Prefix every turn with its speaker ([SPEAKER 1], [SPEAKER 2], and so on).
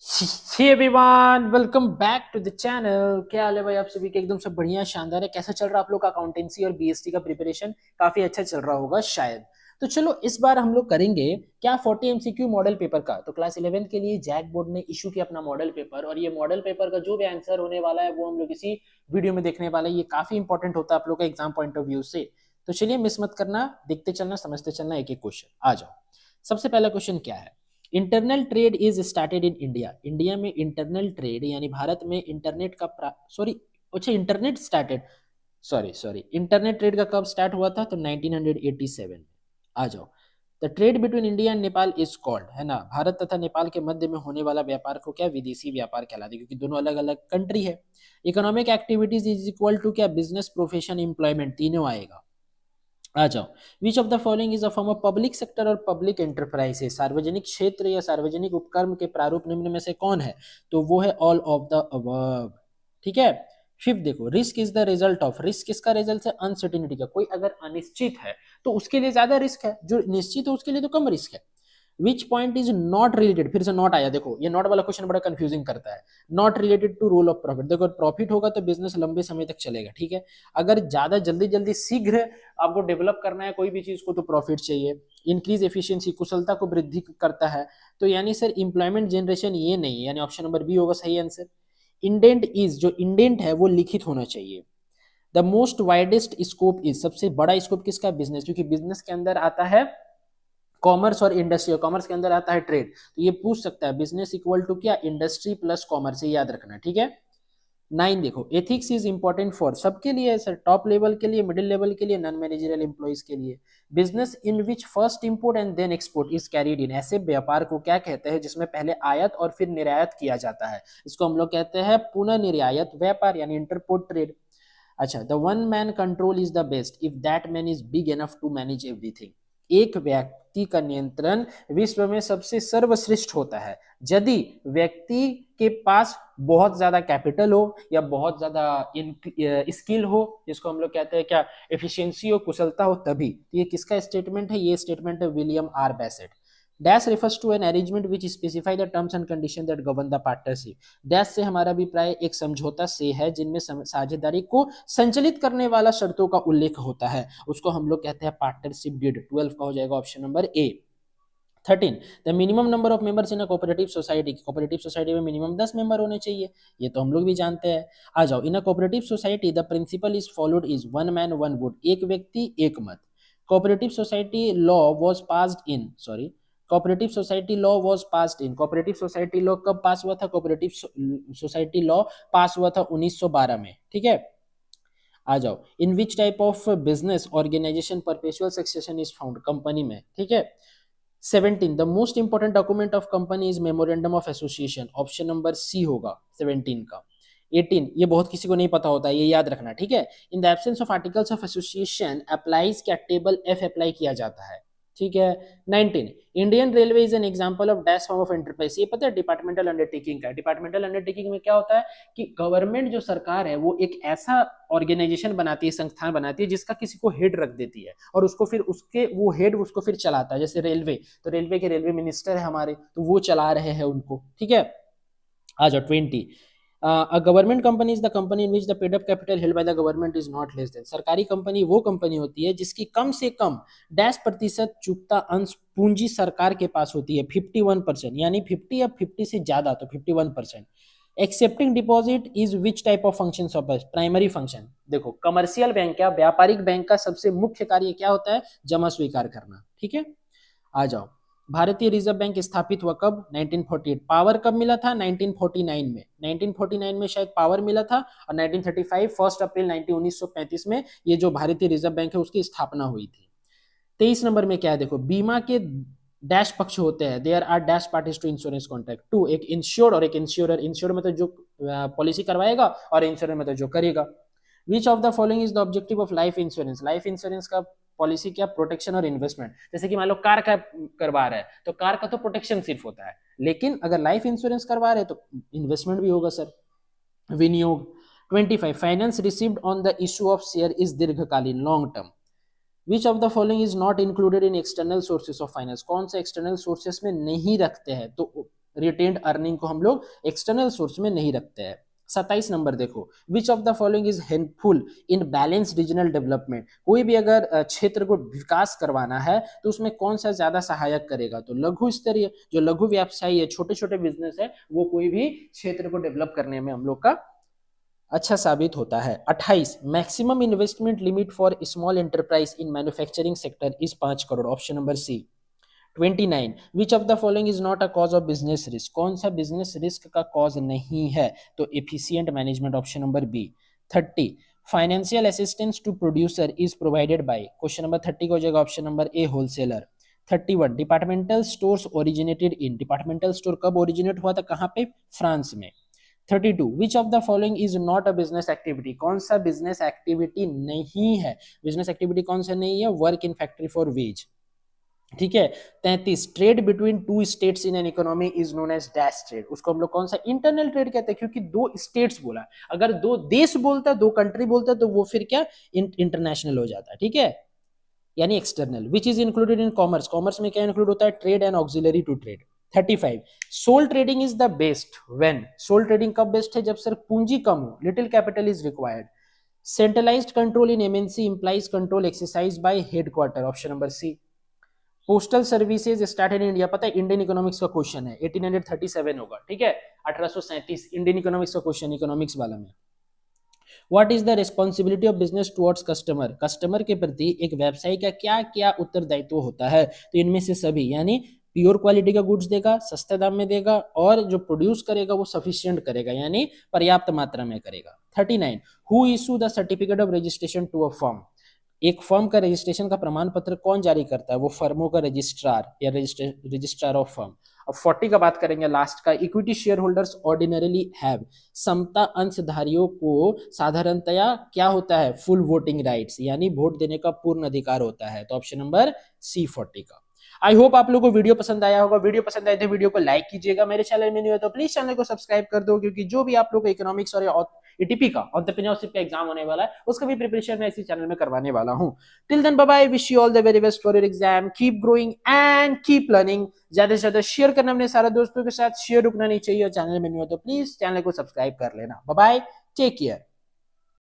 [SPEAKER 1] Hey everyone, welcome back to the channel. क्या हाल है भाई आप सभी के? एकदम सब बढ़िया शानदार है। कैसा चल रहा है आप लोग का अकाउंटेंसी और बीएसटी का प्रिपरेशन? काफी अच्छा चल रहा होगा शायद। तो चलो इस बार हम लोग करेंगे क्या 40 एमसीक्यू मॉडल पेपर का। तो क्लास 11 के लिए जैक बोर्ड ने इशू किया अपना मॉडल पेपर, और ये मॉडल पेपर का जो भी आंसर होने वाला है वो हम लोग इसी वीडियो में देखने वाले हैं। ये काफी इंपॉर्टेंट होता है आप लोग का एग्जाम पॉइंट ऑफ व्यू से। तो चलिए मिस मत करना, देखते चलना, समझते चलना, एक एक क्वेश्चन आ जाओ। सबसे पहला क्वेश्चन क्या है? Internal trade is started in India. India में इंटरनल ट्रेड यानी भारत में इंटरनेट का सॉरी, अच्छा internet started, sorry sorry, internet trade का कब स्टार्ट हुआ था? तो 1987 में। आ जाओ। The trade between India and Nepal is called, है ना, भारत तथा नेपाल के मध्य में होने वाला व्यापार को क्या विदेशी व्यापार कहलाते हैं, क्योंकि दोनों अलग अलग कंट्री है। Economic activities is equal to क्या? बिजनेस, प्रोफेशन, एम्प्लॉयमेंट, तीनों आएगा। आ जाओ। Which of the following is a form of public sector और पब्लिक एंटरप्राइज है? सार्वजनिक क्षेत्र या सार्वजनिक उपक्रम के प्रारूप निम्न में से कौन है? तो वो है ऑल ऑफ द अबव। ठीक है। फिफ्थ देखो, risk is the result of, risk किसका रिजल्ट है? अनसर्टिनिटी का। कोई अगर अनिश्चित है तो उसके लिए ज्यादा रिस्क है, जो निश्चित है उसके लिए तो कम रिस्क है। Which point is not related, फिर से नॉट आया, देखो ये नॉट वाला क्वेश्चन बड़ा कंफ्यूजिंग करता है। Not related to rule of profit. देखो प्रॉफिट होगा तो बिजनेस लंबे समय तक चलेगा, ठीक है। अगर ज्यादा जल्दी जल्दी शीघ्र आपको डेवलप करना है कोई भी चीज को तो प्रॉफिट चाहिए। इंक्रीज एफिशिएंसी, कुशलता को वृद्धि करता है। तो यानी सर इंप्लॉयमेंट जनरेशन ये नहीं है, यानी ऑप्शन नंबर बी होगा सही आंसर। इंडेंट इज, जो इंडेंट है वो लिखित होना चाहिए। The most widest scope is, सबसे बड़ा स्कोप किसका? बिजनेस, क्योंकि बिजनेस के अंदर आता है कॉमर्स और इंडस्ट्री, और कॉमर्स के अंदर आता है ट्रेड। तो ये पूछ सकता है बिजनेस इक्वल टू क्या? इंडस्ट्री प्लस कॉमर्स, ये याद रखना, ठीक है। 9 देखो, एथिक्स इज इंपॉर्टेंट फॉर, सबके लिए सर, टॉप लेवल के लिए, मिडिल लेवल के लिए, नॉन मैनेजरियल एम्प्लॉइज के लिए। Business in which first import and then export is carried in, ऐसे व्यापार को क्या कहते हैं जिसमें पहले आयात और फिर निर्यात किया जाता है? इसको हम लोग कहते हैं पुनः निर्यात व्यापार, यानी इंटरपोर्ट ट्रेड। अच्छा, the one man control is the best if that man is big enough to manage everything. एक व्यक्ति का नियंत्रण विश्व में सबसे सर्वश्रेष्ठ होता है यदि व्यक्ति के पास बहुत ज्यादा कैपिटल हो या बहुत ज्यादा स्किल हो, जिसको हम लोग कहते हैं क्या? एफिशिएंसी हो, कुशलता हो, तभी। तो ये किसका स्टेटमेंट है? ये स्टेटमेंट है William R Bassett. Dash refers to an arrangement which specify the terms and conditions that govern the partnership। Dash से हमारा अभिप्राय एक समझौता से है जिनमें साझेदारी को संचालित करने वाला शर्तों का उल्लेख होता है, उसको हम लोग कहते हैं पार्टनरशिप डीड। 12 का हो जाएगा option number A. 13, the minimum number of members in a cooperative society. Cooperative society में मिनिमम 10 मेंबर होने चाहिए, ये तो हम लोग भी जानते हैं। आ जाओ। In a cooperative society the principle is followed is one man one vote, एक व्यक्ति एक मत। Cooperative society law was passed in, sorry, cooperative society law was passed in, cooperative society law कब पास हुआ था? कोऑपरेटिव सोसाइटी लॉ पास हुआ था 1912 में, ठीक है। आ जाओ। In which type of business organisation perpetual succession is found? Company में, ठीक है। 17, the most important document of company is memorandum of association, option number C होगा 17 का। 18, ये बहुत किसी को नहीं पता होता है, ये याद रखना, ठीक है। In the absence of articles of association applies, क्या टेबल एफ अप्लाई किया जाता है, ठीक है। 19, Indian railway is an example of dash form of enterprise. ये पता है डिपार्टमेंटल अंडरटेकिंग का। डिपार्टमेंटल अंडरटेकिंग में क्या होता है कि गवर्नमेंट जो सरकार है वो एक ऐसा ऑर्गेनाइजेशन बनाती है, संस्थान बनाती है जिसका किसी को हेड रख देती है, और उसको फिर उसके वो हेड उसको फिर चलाता है। जैसे रेलवे, तो रेलवे के रेलवे मिनिस्टर है हमारे, तो वो चला रहे हैं उनको, ठीक है। आ जाओ। 20, a government company is the company in which the paid up capital held by the government is not less than। सरकारी कंपनी वो कंपनी होती है जिसकी कम से कम डैश प्रतिशत चुकता अंश पूंजी सरकार के पास होती है, 51%, यानी 50 या 50 से ज्यादा तो 51%। Accepting deposit is which type of function of primary function. देखो कमर्शियल बैंक या व्यापारिक बैंक का सबसे मुख्य कार्य क्या होता है? जमा स्वीकार करना, ठीक है। आ जाओ। भारतीय रिजर्व बैंक स्थापित हुआ कब? 1948। पावर कब मिला था? 1949 में। 1949 में शायद पावर मिला था, और 1935 1 अप्रैल 1935 में ये जो भारतीय रिजर्व बैंक है उसकी स्थापना हुई थी। 23 नंबर में क्या है? देखो बीमा के डैश पक्ष होते हैं, there are dash parties to insurance contract. Two, एक इंश्योर्ड और एक इंश्योरर। इंश्योर में तो जो पॉलिसी करवाएगा, और इंश्योरर में तो जो करेगा। विच of the following is the objective of life insurance? Life insurance का पॉलिसी क्या? प्रोटेक्शन और इन्वेस्टमेंट। जैसे कि मान लो कार का करवा रहा है तो कार का तो प्रोटेक्शन सिर्फ होता है, लेकिन अगर लाइफ इंश्योरेंस करवा रहे हैं तो इन्वेस्टमेंट भी होगा सर, विनियोग। 25, finance received on the issue of share is दीर्घकालीन, long term. Which of the following is not included in external sources of finance? कौन से एक्सटर्नल सोर्सेस में नहीं रखते हैं? तो रिटेन्ड अर्निंग को हम लोग एक्सटर्नल सोर्स में नहीं रखते हैं। 27 नंबर देखो, विच of the following is helpful in balance regional development. कोई भी अगर क्षेत्र को विकास करवाना है तो उसमें कौन सा ज्यादा सहायक करेगा, तो लघु स्तरीय जो लघु व्यवसायी है, छोटे छोटे बिजनेस है, वो कोई भी क्षेत्र को डेवलप करने में हम लोग का अच्छा साबित होता है। 28, maximum investment limit for small enterprise in manufacturing sector is 5 crore, option number C. 29, which of the following is not a cause of business risk. कौन सा बिजनेस रिस्क का कॉज नहीं है, तो efficient management, option number B. 30, financial assistance to producer is provided by, question number 30 का हो जाएगा option number A, wholesaler. 31, departmental stores originated in. Departmental store कब ओरिजिनेट हुआ था, कहां पे, फ्रांस में। 32, विच of the following is not a business activity. कौन सा बिजनेस एक्टिविटी नहीं है, बिजनेस एक्टिविटी कौन सा नहीं है, work in factory for wage, ठीक है। 33, trade between two states in an economy is known as dash trade. उसको हम लोग कौन सा, इंटरनल ट्रेड कहते हैं, क्योंकि दो स्टेट्स बोला, अगर दो देश बोलता है, दो कंट्री बोलता है, तो वो फिर क्या, इंटरनेशनल हो जाता है, ठीक है, यानी external. Which is included in commerce. Commerce में क्या इंक्लूड होता है, trade and auxiliary to trade. 35, sole trading is the best when. Sole trading कब बेस्ट है, जब सर पूंजी कम हो, little capital is required. Centralized control in MNC implies control exercise by headquarter, option number C. Postal services start in India, पता है Indian economics का question है, 1837 होगा, ठीक है, 1837 इंडियन इकोनॉमिक्स का क्वेश्चन, इकोनॉमिक्स वाला में। What is the responsibility of business towards customer. Customer के प्रति एक व्यवसायी का क्या क्या उत्तरदायित्व होता है, तो इनमें से सभी, यानी प्योर क्वालिटी का गुड्स देगा, सस्ते दाम में देगा, और जो प्रोड्यूस करेगा वो सफिशिएंट करेगा, यानी पर्याप्त मात्रा में करेगा। 39, who issue the certificate of registration to a firm. एक फर्म का रजिस्ट्रेशन का प्रमाण पत्र कौन जारी करता है, वो फर्मों का रजिस्ट्रार या रजिस्ट्रार ऑफ फर्म। अब 40 का बात करेंगे लास्ट का, equity share holders ordinarily have. समता अंशधारियों को साधारणतया क्या होता है, फुल वोटिंग राइट्स, यानी वोट देने का पूर्ण अधिकार होता है, तो ऑप्शन नंबर सी 40 का। आई होप आप लोगों को वीडियो पसंद आया होगा। वीडियो पसंद आए तो वीडियो को लाइक कीजिएगा, मेरे चैनल में नहीं हो तो प्लीज चैनल को सब्सक्राइब कर दो, क्योंकि जो भी आप लोग को इकोनॉमिक्स और एटीपी का, एंटरप्रेन्योरशिप का एग्जाम होने वाला है, उसका भी प्रिपरेशन मैं इसी चैनल में करवाने वाला हूं। Till then bye bye, wish you all the very best for your exam, keep growing and keep learning. ज्यादा से ज्यादा शेयर करना अपने सारे दोस्तों के साथ, शेयर रुकना नहीं चाहिए, और चैनल में नहीं हो तो प्लीज चैनल को सब्सक्राइब कर लेना। Bye bye, take care.